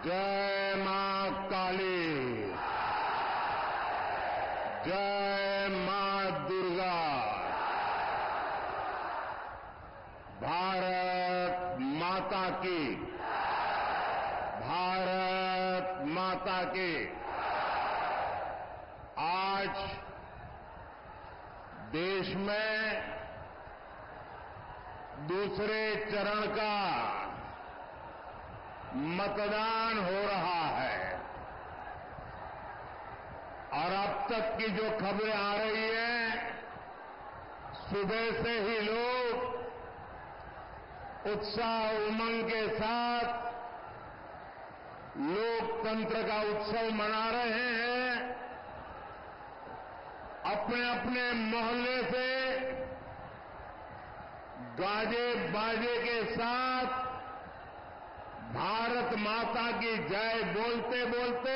जय मां काली, जय मां दुर्गा। भारत माता की, भारत माता की। आज देश में दूसरे चरण का मतदान हो रहा है और अब तक की जो खबरें आ रही हैं, सुबह से ही लोग उत्साह उमंग के साथ लोकतंत्र का उत्सव मना रहे हैं। अपने अपने मोहल्ले से गाजे बाजे के साथ भारत माता की जय बोलते बोलते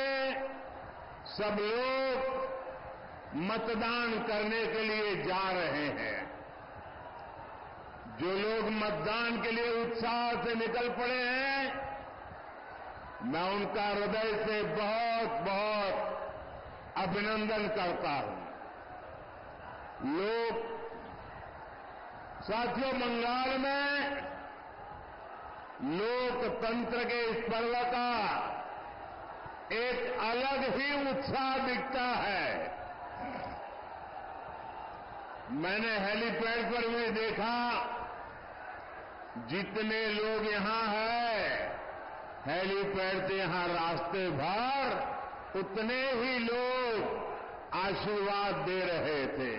सब लोग मतदान करने के लिए जा रहे हैं। जो लोग मतदान के लिए उत्साह से निकल पड़े हैं, मैं उनका हृदय से बहुत बहुत अभिनंदन करता हूं। लोग साथियों, बंगाल में लोकतंत्र के इस पर्व का एक अलग ही उत्साह दिखता है। मैंने हेलीपैड पर भी देखा, जितने लोग यहां हैं, हेलीपैड से यहां रास्ते भर उतने ही लोग आशीर्वाद दे रहे थे।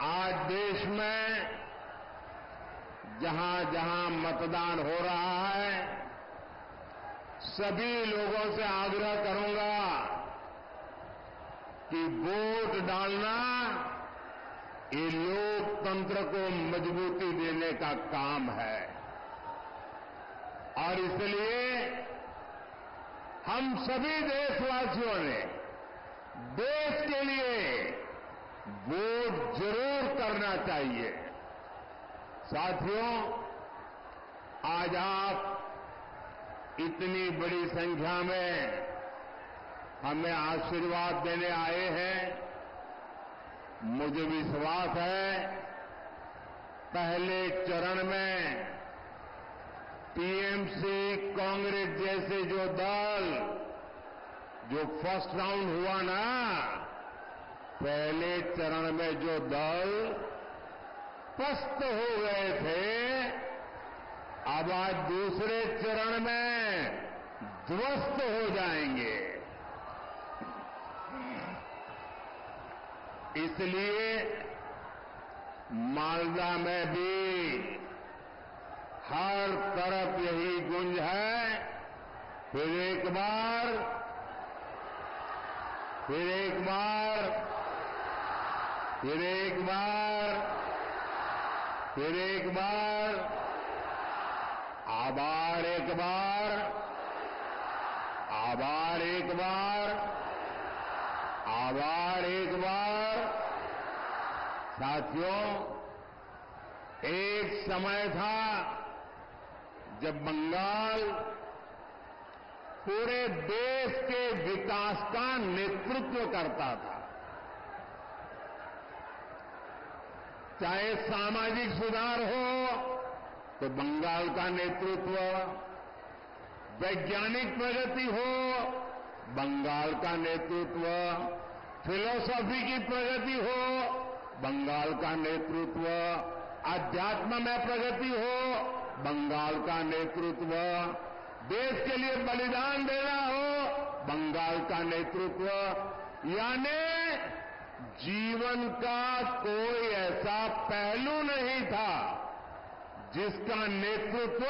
आज देश में जहां जहां मतदान हो रहा है, सभी लोगों से आग्रह करूंगा कि वोट डालना ये लोकतंत्र को मजबूती देने का काम है और इसलिए हम सभी देशवासियों ने देश के लिए वोट जरूर करना चाहिए। साथियों, आज आप इतनी बड़ी संख्या में हमें आशीर्वाद देने आए हैं। मुझे विश्वास है, पहले चरण में टीएमसी, कांग्रेस जैसे जो दल जो फर्स्ट राउंड हुआ ना, पहले चरण में जो दल पस्त हो गए थे, अब आज दूसरे चरण में ध्वस्त हो जाएंगे। इसलिए मालदा में भी हर तरफ यही गूंज है, फिर एक बार, फिर एक बार, फिर एक बार, फिर एक बार, आभार एक बार, आभार एक बार, आभार एक बार। साथियों, एक समय था जब बंगाल पूरे देश के विकास का नेतृत्व करता था। चाहे सामाजिक सुधार हो तो बंगाल का नेतृत्व, वैज्ञानिक प्रगति हो बंगाल का नेतृत्व, फिलॉसफी की प्रगति हो बंगाल का नेतृत्व, अध्यात्म में प्रगति हो बंगाल का नेतृत्व, देश के लिए बलिदान देना हो बंगाल का नेतृत्व। यानी जीवन का कोई ऐसा पहलू नहीं था जिसका नेतृत्व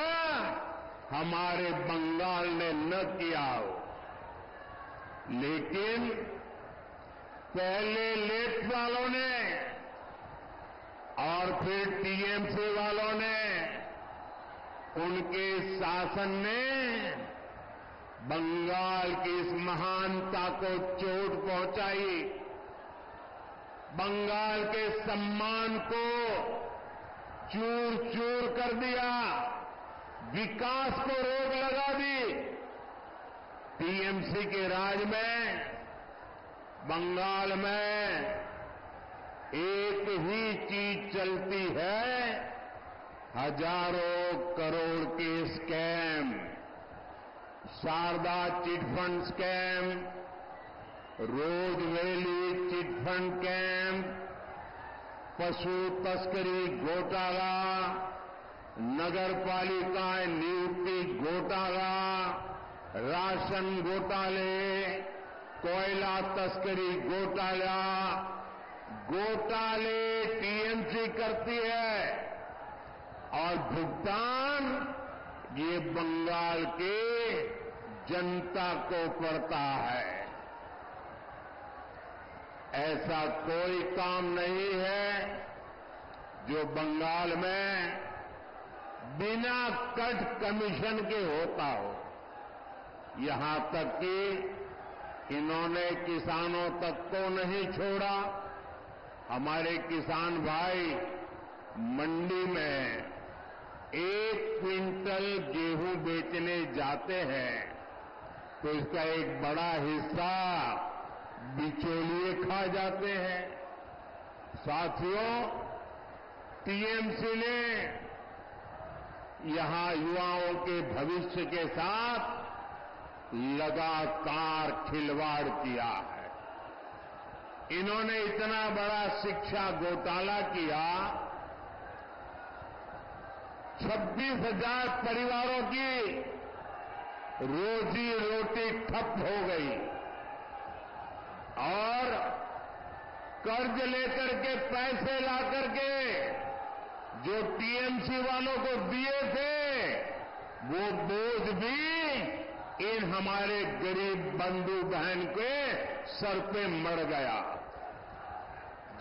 हमारे बंगाल ने न किया हो। लेकिन पहले लेफ्ट वालों ने और फिर टीएमसी वालों ने, उनके शासन ने बंगाल की इस महानता को चोट पहुंचाई, बंगाल के सम्मान को चूर चूर कर दिया, विकास को रोक लगा दी। टीएमसी के राज में बंगाल में एक ही चीज चलती है, हजारों करोड़ के स्कैम, शारदा चिटफंड स्कैम, रोज वैली चिटफंड कैम, पशु तस्करी घोटाला, नगर पालिका नियुक्ति घोटाला, राशन घोटाले, कोयला तस्करी घोटाला, घोटाले टीएमसी करती है और भुगतान ये बंगाल के जनता को पड़ता है। ऐसा कोई काम नहीं है जो बंगाल में बिना कट कमीशन के होता हो। यहां तक कि इन्होंने किसानों तक को नहीं छोड़ा। हमारे किसान भाई मंडी में 1 क्विंटल गेहूं बेचने जाते हैं तो इसका एक बड़ा हिस्सा बिचौलिए खा जाते हैं। साथियों, टीएमसी ने यहां युवाओं के भविष्य के साथ लगातार खिलवाड़ किया है। इन्होंने इतना बड़ा शिक्षा घोटाला किया, 26,000 परिवारों की रोजी रोटी ठप हो गई और कर्ज लेकर के पैसे ला करके जो टीएमसी वालों को दिए थे वो बोझ भी इन हमारे गरीब बंधु बहन के सर पे मर गया।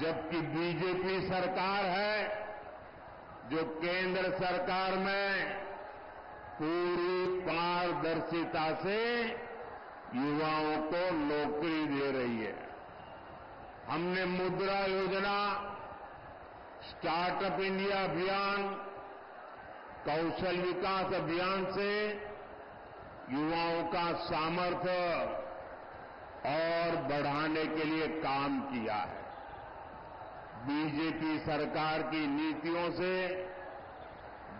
जबकि बीजेपी सरकार है जो केंद्र सरकार में पूरी पारदर्शिता से युवाओं को नौकरी दे रही है। हमने मुद्रा योजना, स्टार्टअप इंडिया अभियान, कौशल विकास अभियान से युवाओं का सामर्थ्य और बढ़ाने के लिए काम किया है। बीजेपी सरकार की नीतियों से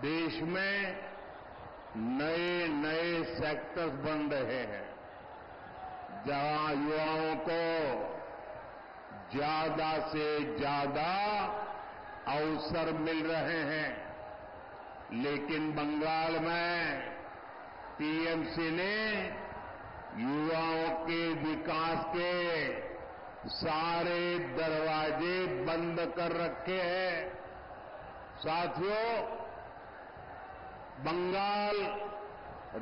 देश में नए नए सेक्टर्स बन रहे हैं जहां युवाओं को ज्यादा से ज्यादा अवसर मिल रहे हैं। लेकिन बंगाल में टीएमसी ने युवाओं के विकास के सारे दरवाजे बंद कर रखे हैं। साथियों, बंगाल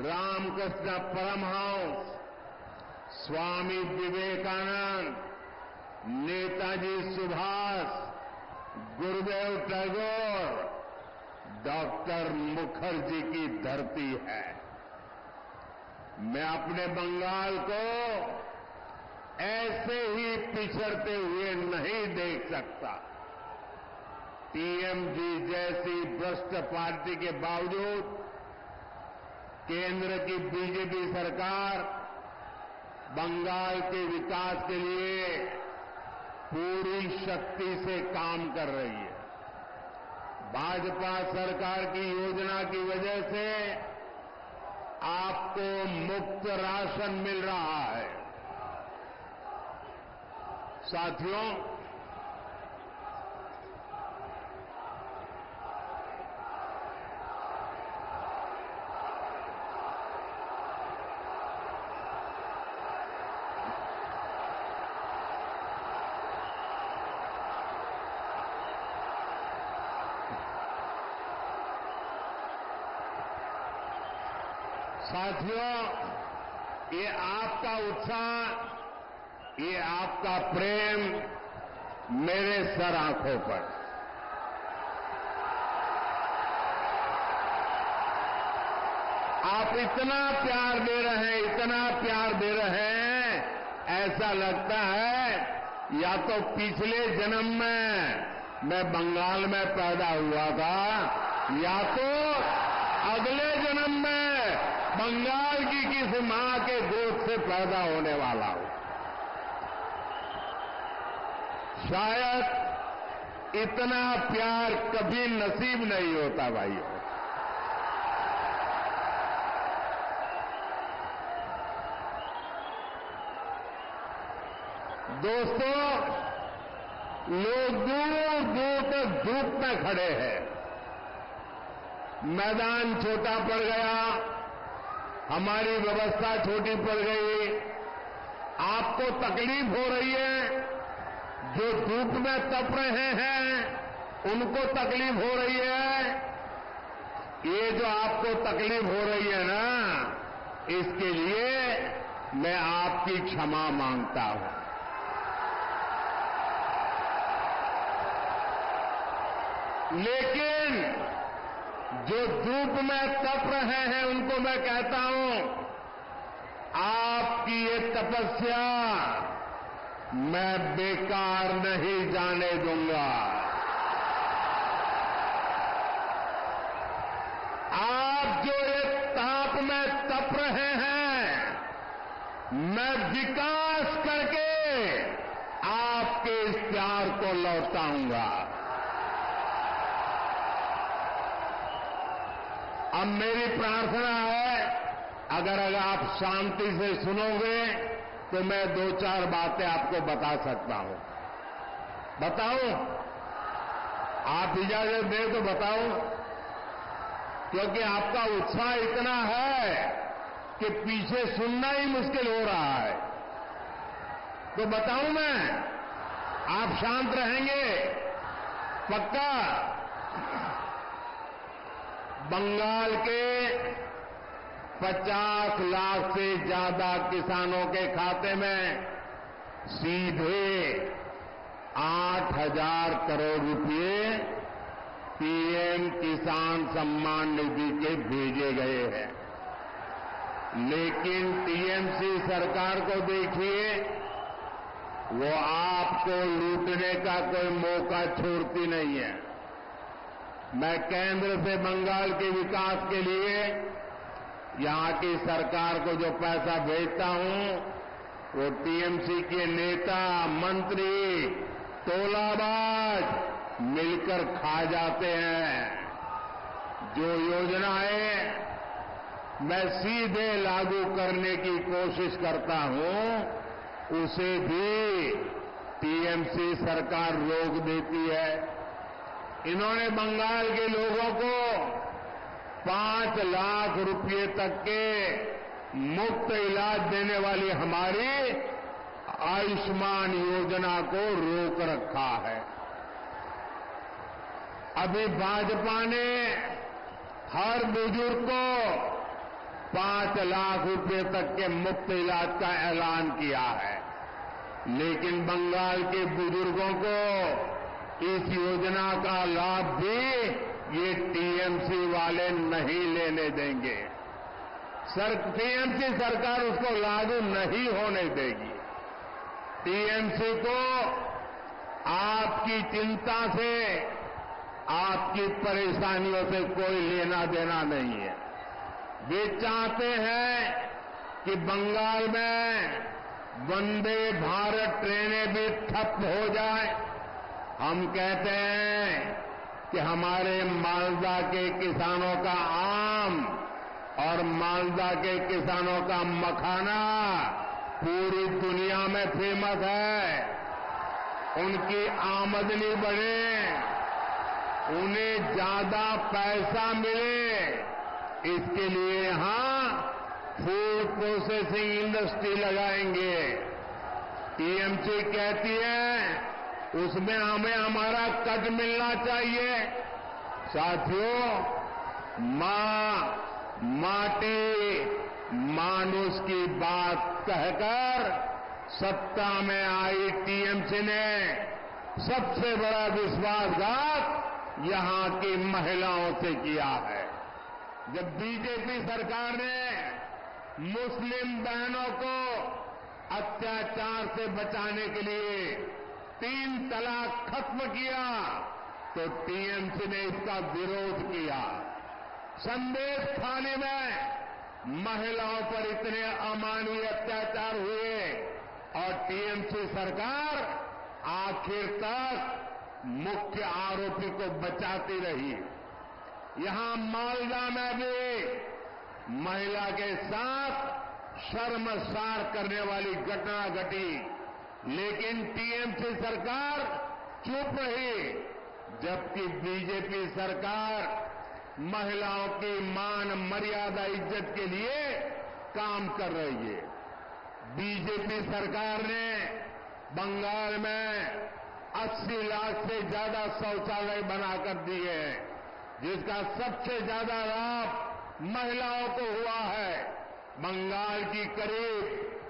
रामकृष्ण परमहंस, स्वामी विवेकानंद, नेताजी सुभाष, गुरुदेव टैगोर, डॉक्टर मुखर्जी की धरती है। मैं अपने बंगाल को ऐसे ही पिछड़ते हुए नहीं देख सकता। टीएमसी जैसी भ्रष्ट पार्टी के बावजूद केंद्र की बीजेपी सरकार बंगाल के विकास के लिए पूरी शक्ति से काम कर रही है। भाजपा सरकार की योजना की वजह से आपको मुफ्त राशन मिल रहा है। साथियों, ये आपका उत्साह, ये आपका प्रेम मेरे सर आंखों पर। आप इतना प्यार दे रहे हैं, इतना प्यार दे रहे हैं, ऐसा लगता है या तो पिछले जन्म में मैं बंगाल में पैदा हुआ था या तो अगले जन्म में बंगाल की किसी मां के गोद से पैदा होने वाला हूं। शायद इतना प्यार कभी नसीब नहीं होता भाइयों। दोस्तों, लोग दूर दूर तक धूप में खड़े हैं। मैदान छोटा पड़ गया, हमारी व्यवस्था छोटी पड़ गई। आपको तकलीफ हो रही है, जो धूप में तप रहे हैं उनको तकलीफ हो रही है। ये जो आपको तकलीफ हो रही है ना, इसके लिए मैं आपकी क्षमा मांगता हूं। लेकिन जो धूप में तप रहे हैं उनको मैं कहता हूं, आपकी ये तपस्या मैं बेकार नहीं जाने दूंगा। आप जो ये ताप में तप रहे हैं, मैं विकास करके आपके इस प्यार को लौटाऊंगा। अब मेरी प्रार्थना है, अगर आप शांति से सुनोगे तो मैं 2-4 बातें आपको बता सकता हूं। बताऊं? आप इजाजत दें तो बताऊं? क्योंकि आपका उत्साह इतना है कि पीछे सुनना ही मुश्किल हो रहा है। तो बताऊं मैं? आप शांत रहेंगे? पक्का? बंगाल के 50 लाख से ज्यादा किसानों के खाते में सीधे 8,000 करोड़ रुपए पीएम किसान सम्मान निधि के भेजे गए हैं। लेकिन टीएमसी सरकार को देखिए, वो आपको लूटने का कोई मौका छोड़ती नहीं है। मैं केंद्र से बंगाल के विकास के लिए यहां की सरकार को जो पैसा भेजता हूं, वो टीएमसी के नेता, मंत्री, तोलाबाज मिलकर खा जाते हैं। जो योजनाएं मैं सीधे लागू करने की कोशिश करता हूं, उसे भी टीएमसी सरकार रोक देती है। इन्होंने बंगाल के लोगों को 5 लाख रुपए तक के मुफ्त इलाज देने वाली हमारी आयुष्मान योजना को रोक रखा है। अभी भाजपा ने हर बुजुर्ग को 5 लाख रुपए तक के मुफ्त इलाज का ऐलान किया है, लेकिन बंगाल के बुजुर्गों को इस योजना का लाभ भी ये टीएमसी वाले नहीं लेने देंगे। टीएमसी सरकार उसको लागू नहीं होने देगी। टीएमसी को आपकी चिंता से, आपकी परेशानियों से कोई लेना देना नहीं है। वे चाहते हैं कि बंगाल में वंदे भारत ट्रेनें भी ठप हो जाए। हम कहते हैं कि हमारे मालदा के किसानों का आम और मालदा के किसानों का मखाना पूरी दुनिया में फेमस है। उनकी आमदनी बढ़े, उन्हें ज्यादा पैसा मिले, इसके लिए यहां फूड प्रोसेसिंग इंडस्ट्री लगाएंगे। टीएमसी कहती है उसमें हमें हमारा कट मिलना चाहिए। साथियों, माटी मानुष की बात कहकर सत्ता में आई टीएमसी ने सबसे बड़ा विश्वासघात यहां की महिलाओं से किया है। जब बीजेपी सरकार ने मुस्लिम बहनों को अत्याचार से बचाने के लिए 3 तलाक खत्म किया, तो टीएमसी ने इसका विरोध किया। संदेश खाली में महिलाओं पर इतने अमानवीय अत्याचार हुए और टीएमसी सरकार आखिर तक मुख्य आरोपी को बचाती रही। यहां मालदा में भी महिला के साथ शर्मसार करने वाली घटना घटी, लेकिन टीएमसी सरकार चुप रही, जबकि बीजेपी सरकार महिलाओं की मान मर्यादा इज्जत के लिए काम कर रही है। बीजेपी सरकार ने बंगाल में 80 लाख से ज्यादा शौचालय बनाकर दिए हैं, जिसका सबसे ज्यादा लाभ महिलाओं को हुआ है। बंगाल की करीब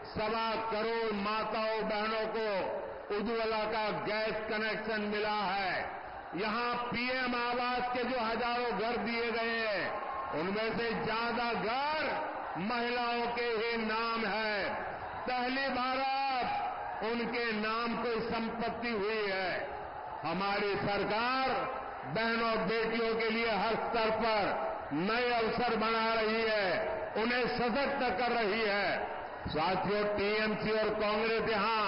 1.25 करोड़ माताओं बहनों को उज्ज्वला का गैस कनेक्शन मिला है। यहां पीएम आवास के जो हजारों घर दिए गए हैं, उनमें से ज्यादा घर महिलाओं के ही नाम है। पहली बार उनके नाम कोई संपत्ति हुई है। हमारी सरकार बहनों बेटियों के लिए हर स्तर पर नए अवसर बना रही है, उन्हें सशक्त कर रही है। साथियों, टीएमसी और कांग्रेस यहां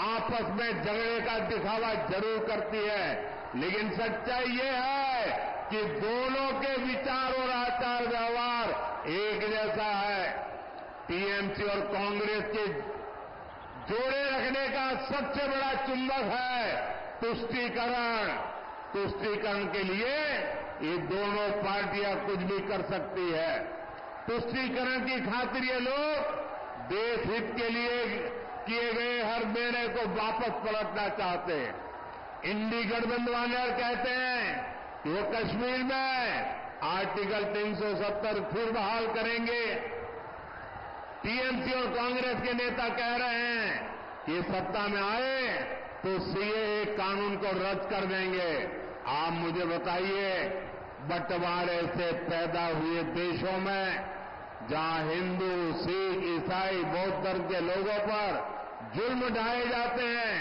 आपस में झगड़े का दिखावा जरूर करती है, लेकिन सच्चाई ये है कि दोनों के विचार और आचार व्यवहार एक जैसा है। टीएमसी और कांग्रेस के जोड़े रखने का सबसे बड़ा चुंबक है तुष्टीकरण। तुष्टीकरण के लिए ये दोनों पार्टियां कुछ भी कर सकती है। तुष्टीकरण की खातिर ये लोग देश हित के लिए किए गए हर निर्णय को वापस पलटना चाहते हैं। इंडी गठबंधन कहते हैं कि वो कश्मीर में आर्टिकल 370 फिर बहाल करेंगे। टीएमसी और कांग्रेस के नेता कह रहे हैं कि ये सत्ता में आए तो सीएए कानून को रद्द कर देंगे। आप मुझे बताइए, बंटवारे से पैदा हुए देशों में जहां हिंदू, सिख, ईसाई, बौद्ध धर्म के लोगों पर जुल्म ढाए जाते हैं,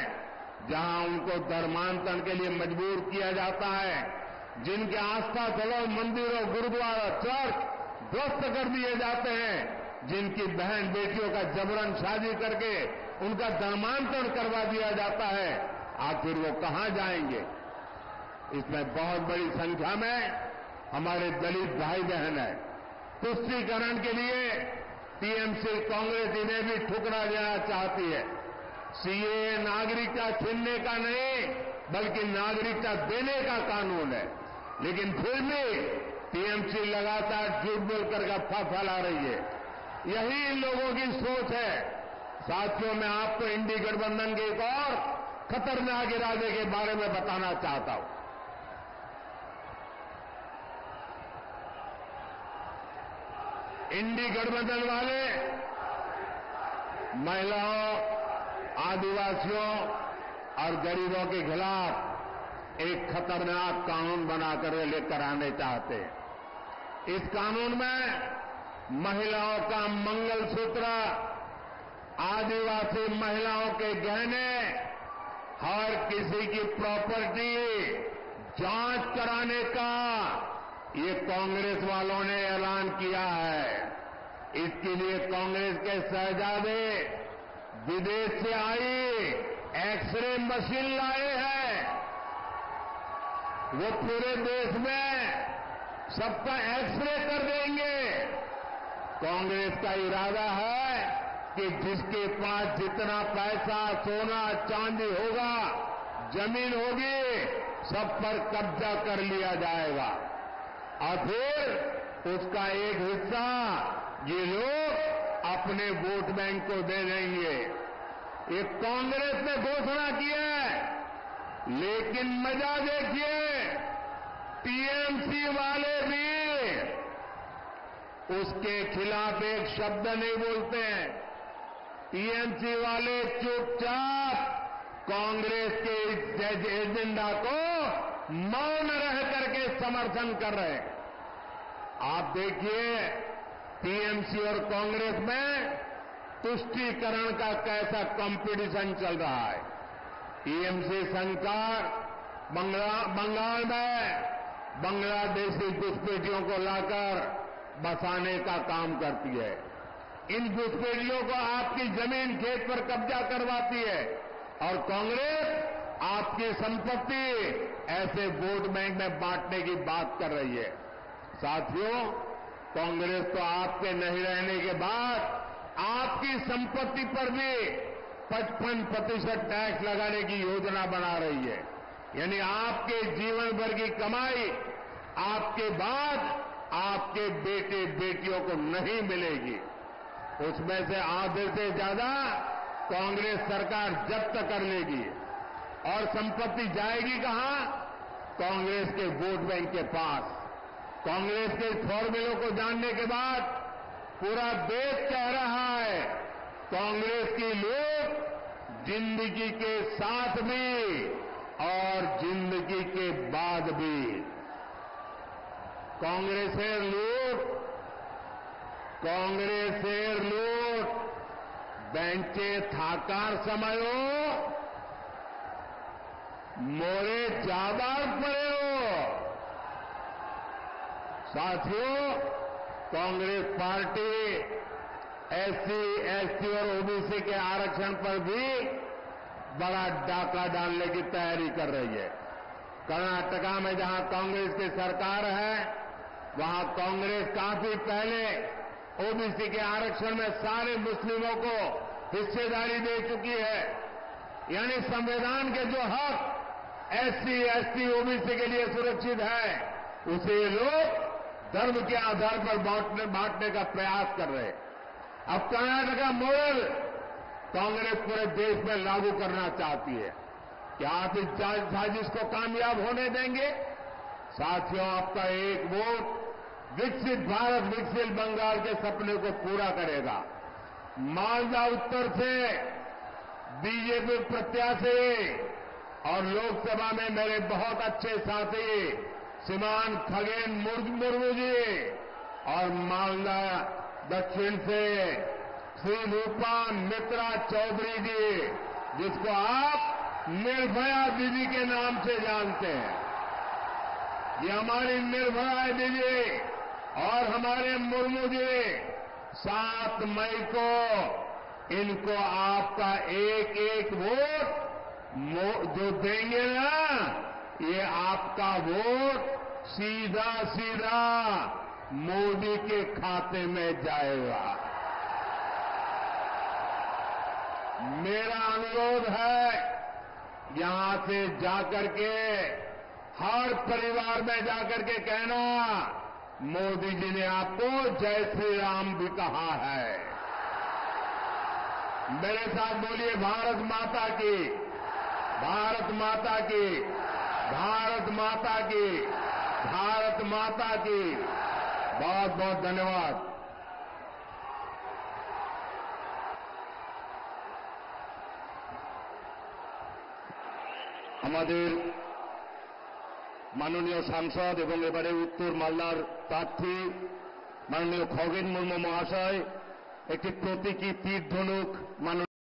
जहां उनको धर्मांतरण के लिए मजबूर किया जाता है, जिनके आस्था स्थलों, मंदिरों, गुरुद्वारा, चर्च ध्वस्त कर दिए जाते हैं, जिनकी बहन बेटियों का जबरन शादी करके उनका धर्मांतरण करवा दिया जाता है, आखिर वो कहां जाएंगे? इसमें बहुत बड़ी संख्या में हमारे दलित भाई बहन है। तुष्टीकरण के लिए टीएमसी कांग्रेस इन्हें भी ठुकरा देना चाहती है। सीएए नागरिकता छीनने का नहीं, बल्कि नागरिकता देने का कानून है, लेकिन फिर भी टीएमसी लगातार झूठ बोलकर गप्पा फैला रही है। यही इन लोगों की सोच है। साथियों, मैं आपको इंडी गठबंधन के एक और खतरनाक इरादे के बारे में बताना चाहता हूं। इंडी गठबंधन वाले महिलाओं, आदिवासियों और गरीबों के खिलाफ एक खतरनाक कानून बनाकर लेकर आने चाहते हैं। इस कानून में महिलाओं का मंगलसूत्र, आदिवासी महिलाओं के गहने, हर किसी की प्रॉपर्टी जांच कराने का ये कांग्रेस वालों ने ऐलान किया है। इसके लिए कांग्रेस के शहजादे विदेश से आई एक्सरे मशीन लाए हैं। वो पूरे देश में सबका एक्सरे कर देंगे। कांग्रेस का इरादा है कि जिसके पास जितना पैसा, सोना, चांदी होगा, जमीन होगी, सब पर कब्जा कर लिया जाएगा और फिर उसका एक हिस्सा ये लोग अपने वोट बैंक को दे देंगे। ये कांग्रेस ने घोषणा की है, लेकिन मजा देखिए, टीएमसी वाले भी उसके खिलाफ एक शब्द नहीं बोलते हैं। टीएमसी वाले चुपचाप कांग्रेस के इस एजेंडा को मौन रह करके समर्थन कर रहे हैं। आप देखिए, टीएमसी और कांग्रेस में तुष्टीकरण का कैसा कंपटीशन चल रहा है। टीएमसी सरकार बंगाल में बांग्लादेशी घुसपैठियों को लाकर बसाने का काम करती है। इन घुसपैठियों को आपकी जमीन खेत पर कब्जा करवाती है और कांग्रेस आपकी संपत्ति ऐसे वोट बैंक में बांटने की बात कर रही है। साथियों, कांग्रेस तो आपके नहीं रहने के बाद आपकी संपत्ति पर भी 55% टैक्स लगाने की योजना बना रही है। यानी आपके जीवन भर की कमाई आपके बाद आपके बेटे बेटियों को नहीं मिलेगी। उसमें से आधे से ज्यादा कांग्रेस सरकार जब्त कर लेगी और संपत्ति जाएगी कहां? कांग्रेस के वोट बैंक के पास। कांग्रेस के फॉर्मूलों को जानने के बाद पूरा देश कह रहा है कांग्रेस की लोग जिंदगी के साथ भी और जिंदगी के बाद भी कांग्रेसेर लोग बेंचे थाकार समयो मोरे जाबार पड़े हो। साथियों, कांग्रेस पार्टी एससी, एसटी और ओबीसी के आरक्षण पर भी बड़ा डाका डालने की तैयारी कर रही है। कर्नाटका में जहां कांग्रेस की सरकार है, वहां कांग्रेस काफी पहले ओबीसी के आरक्षण में सारे मुस्लिमों को हिस्सेदारी दे चुकी है। यानी संविधान के जो हक एससी, एसटी, ओबीसी के लिए सुरक्षित है, उसे लोग धर्म के आधार पर बांटने का प्रयास कर रहे हैं। अब कर्नाटका मॉडल कांग्रेस पूरे देश में लागू करना चाहती है। क्या आप इस साजिश को कामयाब होने देंगे? साथियों, आपका एक वोट विकसित भारत, विकसित बंगाल के सपने को पूरा करेगा। मालदा उत्तर से बीजेपी प्रत्याशी और लोकसभा में मेरे बहुत अच्छे साथी श्रीमान खगेन मुर्मू जी और मालदा दक्षिण से श्री रूपा मित्रा चौधरी जी, जिसको आप निर्भया दीदी के नाम से जानते हैं। ये हमारी निर्भया दीदी और हमारे मुर्मू जी 7 मई को इनको आपका एक एक वोट जो देंगे ना, ये आपका वोट सीधा सीधा मोदी के खाते में जाएगा। मेरा अनुरोध है यहां से जाकर के हर परिवार में जाकर के कहना, मोदी जी ने आपको जय श्री राम भी कहा है। मेरे साथ बोलिए, भारत माता की, भारत माता की, भारत माता की, भारत माता की। बहुत बहुत धन्यवाद। আমাদের মাননীয় সাংসদ এবং এবারে উত্তর মালদার প্রার্থী মাননীয় খগেন মুর্মু মহাশয় একটি প্রতীকী তীর ধনুক